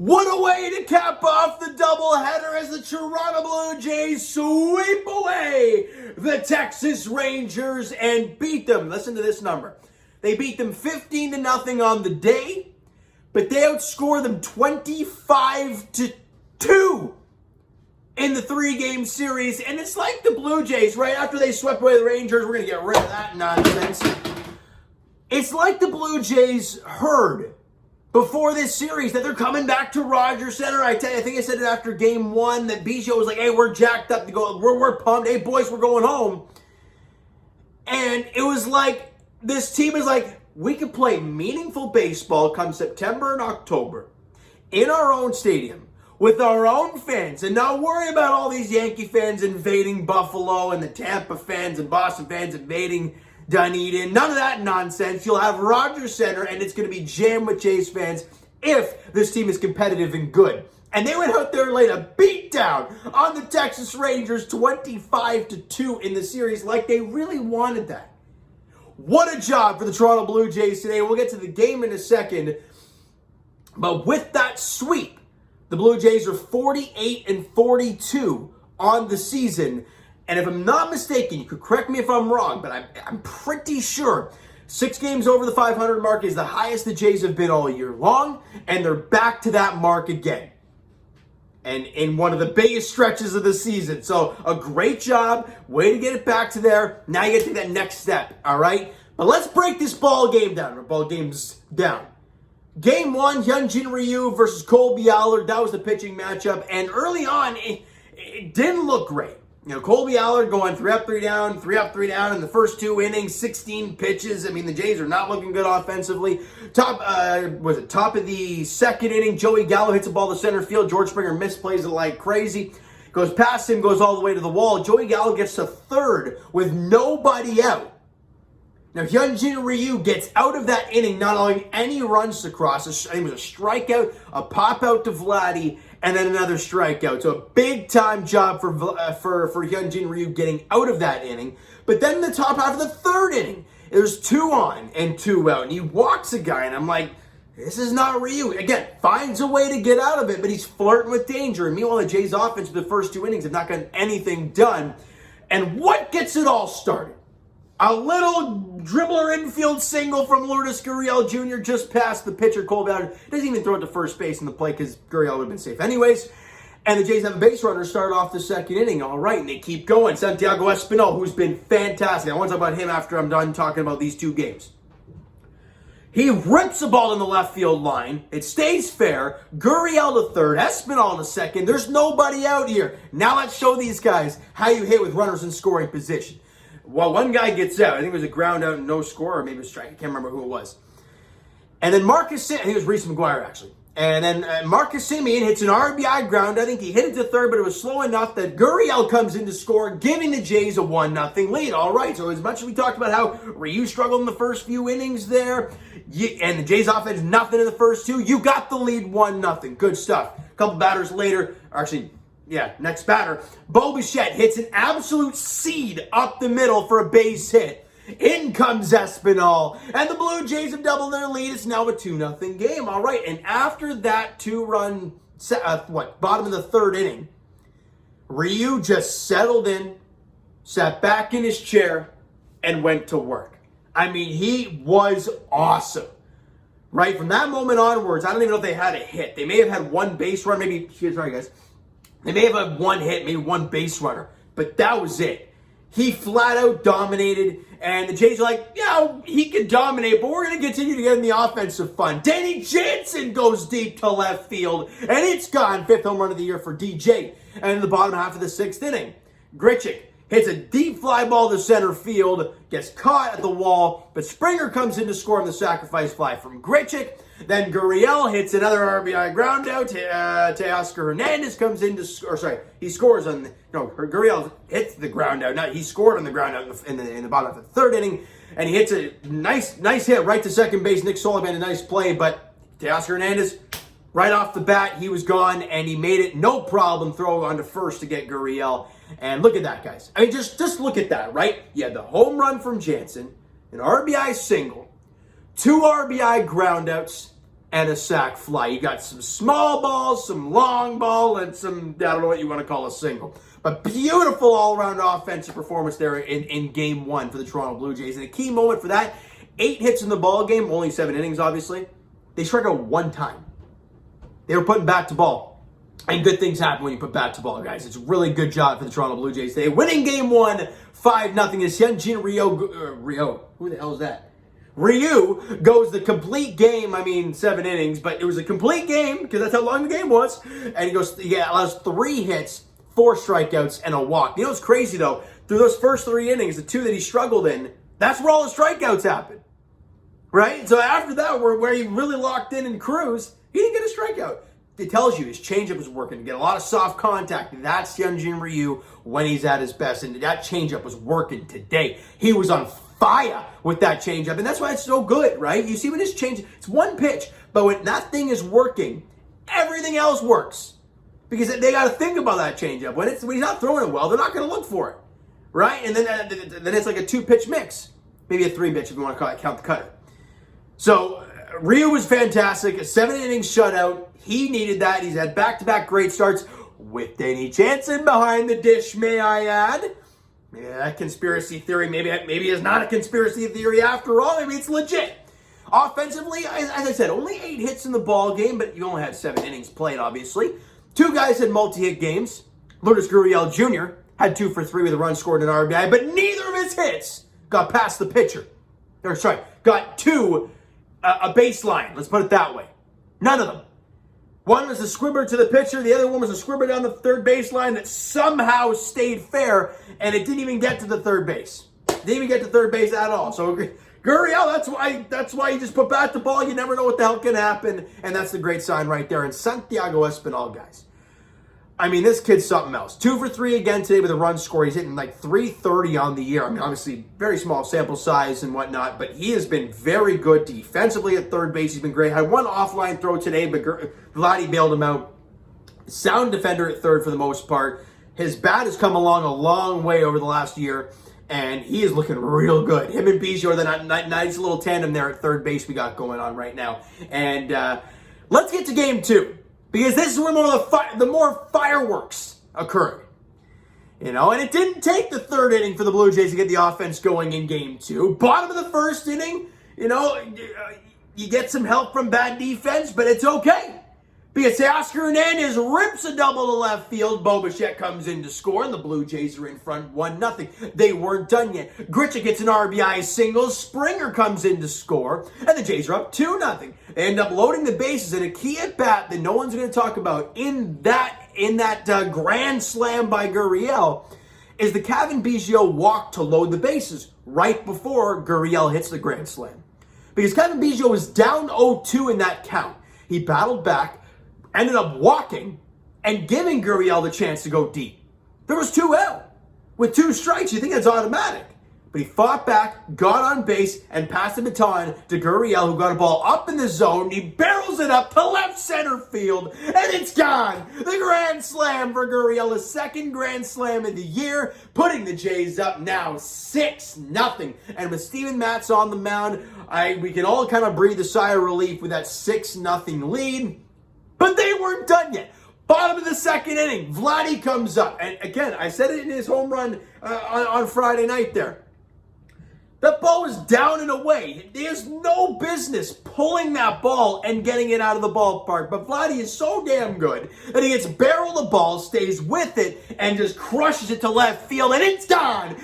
What a way to cap off the doubleheader as the Toronto Blue Jays sweep away the Texas Rangers and beat them. Listen to this number. They beat them 15-0 on the day, but they outscore them 25-2 in the three-game series. And it's like the Blue Jays, right after they swept away the Rangers, we're going to get rid of that nonsense. It's like the Blue Jays heard before this series that they're coming back to Rogers Center. I think I said it after game one that Biggio was like, hey, we're jacked up to go. We're pumped. Hey, boys, we're going home. And it was like, this team is like, we can play meaningful baseball come September and October in our own stadium with our own fans and not worry about all these Yankee fans invading Buffalo and the Tampa fans and Boston fans invading Dunedin. None of that nonsense. You'll have Rogers Center, and it's going to be jammed with Jays fans if this team is competitive and good. And they went out there and laid a beatdown on the Texas Rangers 25-2 in the series like they really wanted that. What a job for the Toronto Blue Jays today. We'll get to the game in a second. But with that sweep, the Blue Jays are 48-42 on the season. And if I'm not mistaken, you could correct me if I'm wrong, but I'm pretty sure 6 games over the 500 mark is the highest the Jays have been all year long, and they're back to that mark again. And in one of the biggest stretches of the season. So a great job, way to get it back to there. Now you get to take that next step, all right? But let's break this ball games down. Game 1, Hyunjin Ryu versus Colby Allard. That was the pitching matchup, and early on, it didn't look great. You know, Colby Allard going 3 up, 3 down, 3 up, 3 down in the first 2 innings, 16 pitches. I mean, the Jays are not looking good offensively. Top of the second inning, Joey Gallo hits a ball to center field. George Springer misplays it like crazy. Goes past him, goes all the way to the wall. Joey Gallo gets to third with nobody out. Now, Hyunjin Ryu gets out of that inning, not allowing any runs to cross. I think it was a strikeout, a pop-out to Vladdy, and then another strikeout. So a big-time job for Hyunjin Ryu getting out of that inning. But then in the top half of the third inning, there's 2 on and 2 out. And he walks a guy, and I'm like, this is not Ryu. Again, finds a way to get out of it, but he's flirting with danger. And meanwhile, the Jays' offense for the first 2 innings have not gotten anything done. And what gets it all started? A little dribbler infield single from Lourdes Gurriel Jr. just past the pitcher, Colby Allard. Doesn't even throw it to first base in the play because Gurriel would have been safe anyways. And the Jays have a base runner start off the second inning. All right, and they keep going. Santiago Espinal, who's been fantastic. I want to talk about him after I'm done talking about these 2 games. He rips the ball in the left field line. It stays fair. Gurriel to third. Espinal to second. There's nobody out here. Now let's show these guys how you hit with runners in scoring position. Well, one guy gets out. I think it was a ground out and no score, or maybe a strike. I can't remember who it was. And then I think it was Reese McGuire, actually. And then Marcus Semien hits an RBI ground. I think he hit it to third, but it was slow enough that Gurriel comes in to score, giving the Jays a 1-0 lead. All right, so as much as we talked about how Ryu struggled in the first few innings there, and the Jays offense nothing in the first 2, you got the lead 1-0. Good stuff. A couple batters later, next batter, Bo Bichette hits an absolute seed up the middle for a base hit. In comes Espinal, and the Blue Jays have doubled their lead. It's now a 2-0 game. All right, and after that 2-run, bottom of the third inning, Ryu just settled in, sat back in his chair, and went to work. I mean, he was awesome. Right, from that moment onwards, I don't even know if they had a hit. They may have had 1 base run, sorry guys. They may have had 1 hit, maybe 1 base runner, but that was it. He flat out dominated, and the Jays are like, yeah, he can dominate, but we're going to continue to get in the offensive fun. Danny Jansen goes deep to left field, and it's gone. 5th home run of the year for DJ. And in the bottom half of the 6th inning, Grichuk hits a deep fly ball to center field, gets caught at the wall, but Springer comes in to score on the sacrifice fly from Grichuk. Then Gurriel hits another RBI ground out. Teoscar Hernandez comes in to he scores on Gurriel hits the ground out. He scored on the ground out in the bottom of the 3rd inning, and he hits a nice hit right to second base. Nick Sullivan, a nice play, but Teoscar Hernandez, right off the bat, he was gone, and he made it no problem throw on to first to get Gurriel. And look at that, guys. I mean, just look at that, right? You had the home run from Jansen, an RBI single, 2 RBI groundouts, and a sac fly. You got some small balls, some long ball, and some, I don't know what you want to call a single. But beautiful all-around offensive performance there in Game 1 for the Toronto Blue Jays. And a key moment for that, 8 hits in the ball game, only 7 innings, obviously. They struck out 1 time. They were putting bat to ball. And good things happen when you put bat to ball, guys. It's a really good job for the Toronto Blue Jays today. Winning Game 1, 5-0. Is Hyunjin Ryu, who the hell is that? Ryu goes the complete game, 7 innings, but it was a complete game because that's how long the game was. And he allows 3 hits, 4 strikeouts, and a walk. You know what's crazy, though? Through those first 3 innings, the 2 that he struggled in, that's where all the strikeouts happened. Right? So after that, where he really locked in and cruised, he didn't get a strikeout. It tells you his changeup was working. You get a lot of soft contact. That's Hyunjin Ryu when he's at his best. And that changeup was working today. He was on fire with that changeup. And that's why it's so good, right? You see when his change, it's 1 pitch. But when that thing is working, everything else works. Because they got to think about that changeup. When he's not throwing it well, they're not going to look for it. Right? And then it's like a 2-pitch mix. Maybe a 3-pitch if you want to count the cutter. So Ryu was fantastic. A 7-inning shutout. He needed that. He's had back-to-back great starts with Danny Jansen behind the dish, may I add. Maybe that conspiracy theory, maybe it's not a conspiracy theory after all. Maybe it's legit. Offensively, as I said, only 8 hits in the ball game, but you only had 7 innings played, obviously. 2 guys had multi-hit games. Lourdes Gurriel Jr. had 2 for 3 with a run scored and an RBI, but neither of his hits got past the pitcher. Got to a baseline. Let's put it that way. None of them. One was a squibber to the pitcher. The other one was a squibber down the third baseline that somehow stayed fair, and it didn't even get to the third base. Didn't even get to third base at all. So Gurriel, that's why you just put bat to ball. You never know what the hell can happen, and that's the great sign right there. And Santiago Espinal, guys. This kid's something else. 2 for 3 again today with a run score. He's hitting like .330 on the year. Obviously, very small sample size and whatnot, but he has been very good defensively at third base. He's been great. Had 1 offline throw today, but Vladdy bailed him out. Sound defender at third for the most part. His bat has come along a long way over the last year, and he is looking real good. Him and Biggio are the nice little tandem there at third base we got going on right now. And let's get to Game 2. Because this is when the more fireworks occurred. And it didn't take the 3rd inning for the Blue Jays to get the offense going in Game 2. Bottom of the 1st inning, you get some help from bad defense, but it's okay. Because Teoscar Hernandez rips a double to left field. Bo Bichette comes in to score, and the Blue Jays are in front 1-0. They weren't done yet. Gritchick gets an RBI single. Springer comes in to score, and the Jays are up 2-0. They end up loading the bases, and a key at bat that no one's going to talk about in that grand slam by Gurriel is the Cavan Biggio walk to load the bases right before Gurriel hits the grand slam. Because Cavan Biggio was down 0-2 in that count. He battled back, ended up walking and giving Gurriel the chance to go deep. There was 2 out. With 2 strikes, you think that's automatic. But he fought back, got on base, and passed the baton to Gurriel, who got a ball up in the zone. He barrels it up to left center field, and it's gone. The grand slam for Gurriel, his 2nd grand slam of the year, putting the Jays up now 6-0. And with Steven Matz on the mound, we can all kind of breathe a sigh of relief with that 6-0 lead. But they weren't done yet. Bottom of the 2nd inning, Vladdy comes up. And again, I said it in his home run on Friday night there. That ball was down and away. He has no business pulling that ball and getting it out of the ballpark. But Vladdy is so damn good that he gets barrel the ball, stays with it, and just crushes it to left field. And it's gone.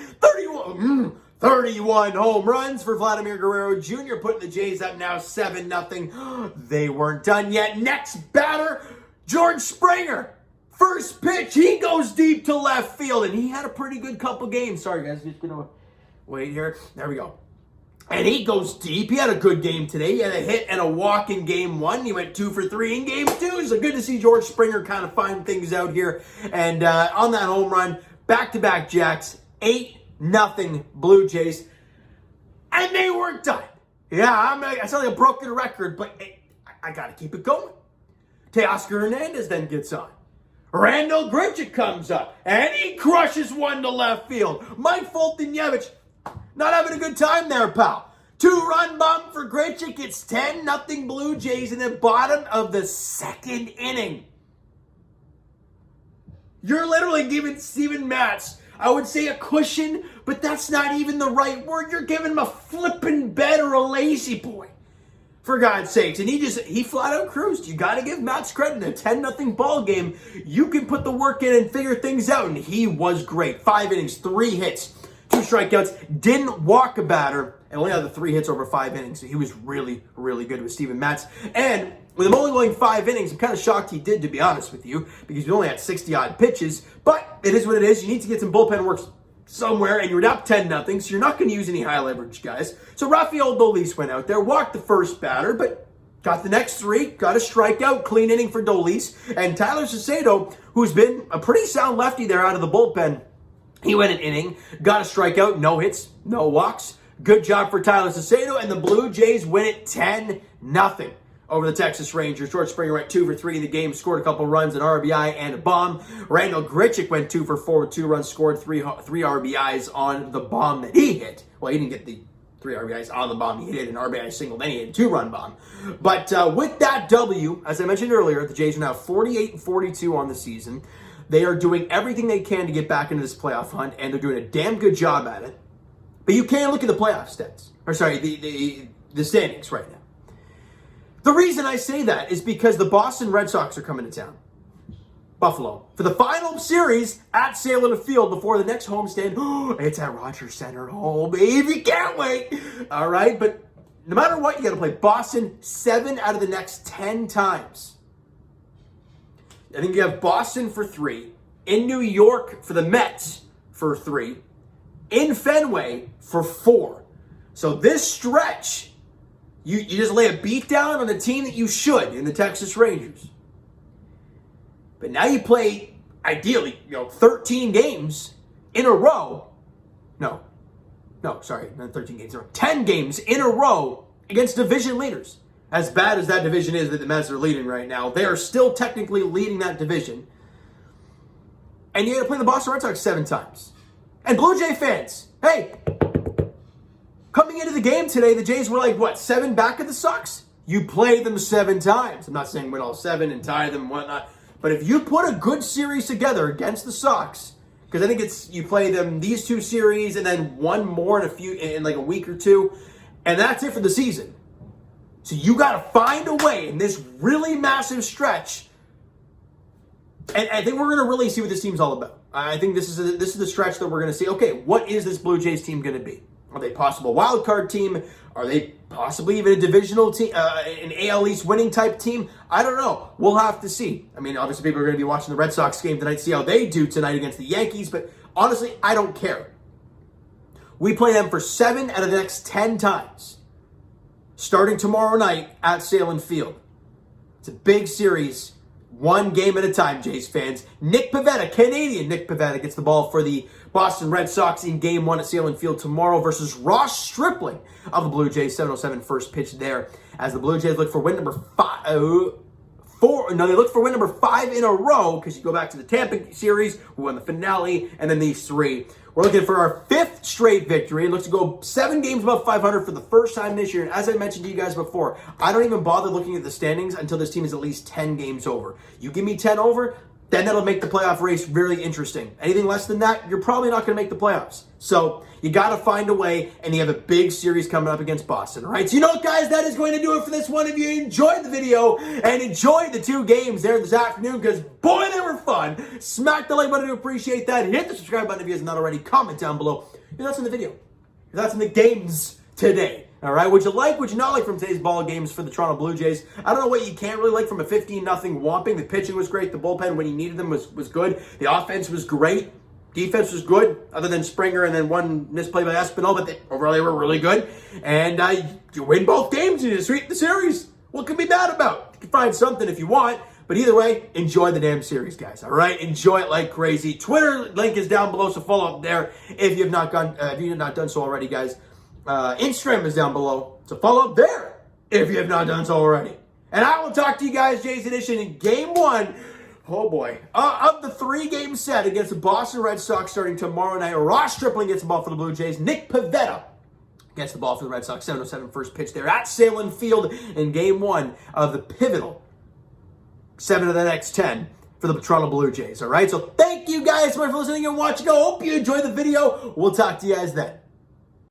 31 home runs for Vladimir Guerrero Jr., putting the Jays up now 7-0. They weren't done yet. Next batter, George Springer. First pitch, he goes deep to left field, and he had a pretty good couple games. Sorry, guys, just going to wait here. There we go. And he goes deep. He had a good game today. He had a hit and a walk in Game 1. He went 2 for 3 in Game 2. So good to see George Springer kind of find things out here. And on that home run, back-to-back Jacks, 8-0 Blue Jays. And they weren't done. Yeah, I sound like a broken record, but I got to keep it going. Teoscar Hernandez then gets on. Randall Grichuk comes up, and he crushes one to left field. Mike Foltynewicz not having a good time there, pal. 2-run bomb for Grichuk. It's 10-0 Blue Jays in the bottom of the second inning. You're literally giving Steven Matz, I would say a cushion, but that's not even the right word. You're giving him a flippin' bed or a lazy boy, for God's sakes. And he flat out cruised. You got to give Matz credit. In a 10-0 ball game, you can put the work in and figure things out. And he was great. 5 innings, 3 hits, 2 strikeouts, didn't walk a batter, and only had the 3 hits over 5 innings. So he was really, really good with Steven Matz. And with him only going 5 innings, I'm kind of shocked he did, to be honest with you, because he only had 60-odd pitches. But it is what it is. You need to get some bullpen work somewhere, and you're up 10-0, so you're not going to use any high leverage guys. So Rafael Dolis went out there, walked the first batter, but got the next 3, got a strikeout, clean inning for Dolis. And Tyler Cicero, who's been a pretty sound lefty there out of the bullpen, he went an inning, got a strikeout, no hits, no walks. Good job for Tyler Cicero, and the Blue Jays win it 10-0 over the Texas Rangers. George Springer went 2 for 3 in the game, scored a couple runs, an RBI, and a bomb. Randall Grichuk went 2 for 4 with 2 runs, scored 3 RBIs on the bomb that he hit. Well, he didn't get the 3 RBIs on the bomb. He hit an RBI single, then he hit a 2-run bomb. But with that W, as I mentioned earlier, the Jays are now 48-42 on the season. They are doing everything they can to get back into this playoff hunt, and they're doing a damn good job at it. But you can't look at the playoff stats. Or sorry, the standings right now. The reason I say that is because the Boston Red Sox are coming to town. Buffalo. For the final series at Sahlen Field before the next homestand. It's at Rogers Center. Oh, baby, can't wait. All right, but no matter what, you got to play Boston 7 out of the next 10 times. I think you have Boston for 3. In New York for the Mets for 3. In Fenway for 4. So this stretch, you just lay a beat down on a team that you should in the Texas Rangers. But now you play, ideally, 13 games in a row. No, sorry, not 13 games. 10 games in a row against division leaders. As bad as that division is that the Mets are leading right now, they are still technically leading that division. And you got to play the Boston Red Sox 7 times. And Blue Jay fans, hey, coming into the game today, the Jays were like, 7 back of the Sox? You play them 7 times. I'm not saying win all 7 and tie them and whatnot. But if you put a good series together against the Sox, because I think it's you play them these 2 series and then one more in like a week or 2, and that's it for the season. So you got to find a way in this really massive stretch. And I think we're going to really see what this team's all about. I think this is the stretch that we're going to see. Okay, what is this Blue Jays team going to be? Are they a possible wild card team? Are they possibly even a divisional team, an AL East winning type team? I don't know. We'll have to see. I mean, obviously people are going to be watching the Red Sox game tonight, see how they do tonight against the Yankees. But honestly, I don't care. We play them for 7 out of the next 10 times. Starting tomorrow night at Sahlen Field. It's a big series, 1 game at a time, Jays fans. Nick Pivetta, Canadian Nick Pivetta, gets the ball for the Boston Red Sox in Game 1 at Sahlen Field tomorrow versus Ross Stripling of the Blue Jays. 7:07 first pitch there as the Blue Jays look for win number 5. They look for win number 5 in a row because you go back to the Tampa series, who won the finale, and then these 3. We're looking for our 5th straight victory. It looks to go 7 games above 500 for the first time this year. And as I mentioned to you guys before, I don't even bother looking at the standings until this team is at least 10 games over. You give me 10 over, then that'll make the playoff race really interesting. Anything less than that, you're probably not going to make the playoffs. So you got to find a way, and you have a big series coming up against Boston, all right? So you know what, guys? That is going to do it for this one. If you enjoyed the video and enjoyed the 2 games there this afternoon, because, boy, they were fun, smack the like button to appreciate that. Hit the subscribe button if you guys have not already. Comment down below your thoughts on the video. Your thoughts on the games today. All right, would you not like from today's ball games for the Toronto Blue Jays? I don't know what you can't really like from a 15-0 whomping. The pitching was great. The bullpen, when you needed them, was good. The offense was great. Defense was good, other than Springer and then one misplay by Espinal, but overall they were really good. And you win both games and you sweep the series. What can be bad about? You can find something if you want. But either way, enjoy the damn series, guys. All right, enjoy it like crazy. Twitter link is down below, so follow up there if you have not done so already, guys. Instagram is down below, so follow up there if you have not done so already. And I will talk to you guys, Jays Edition, in Game 1, oh boy, of the 3-game set against the Boston Red Sox starting tomorrow night. Ross Stripling gets the ball for the Blue Jays. Nick Pivetta gets the ball for the Red Sox. 7:07 first pitch there at Sahlen Field in Game 1 of the pivotal 7 of the next 10 for the Toronto Blue Jays. All right, so thank you guys so much for listening and watching. I hope you enjoyed the video. We'll talk to you guys then.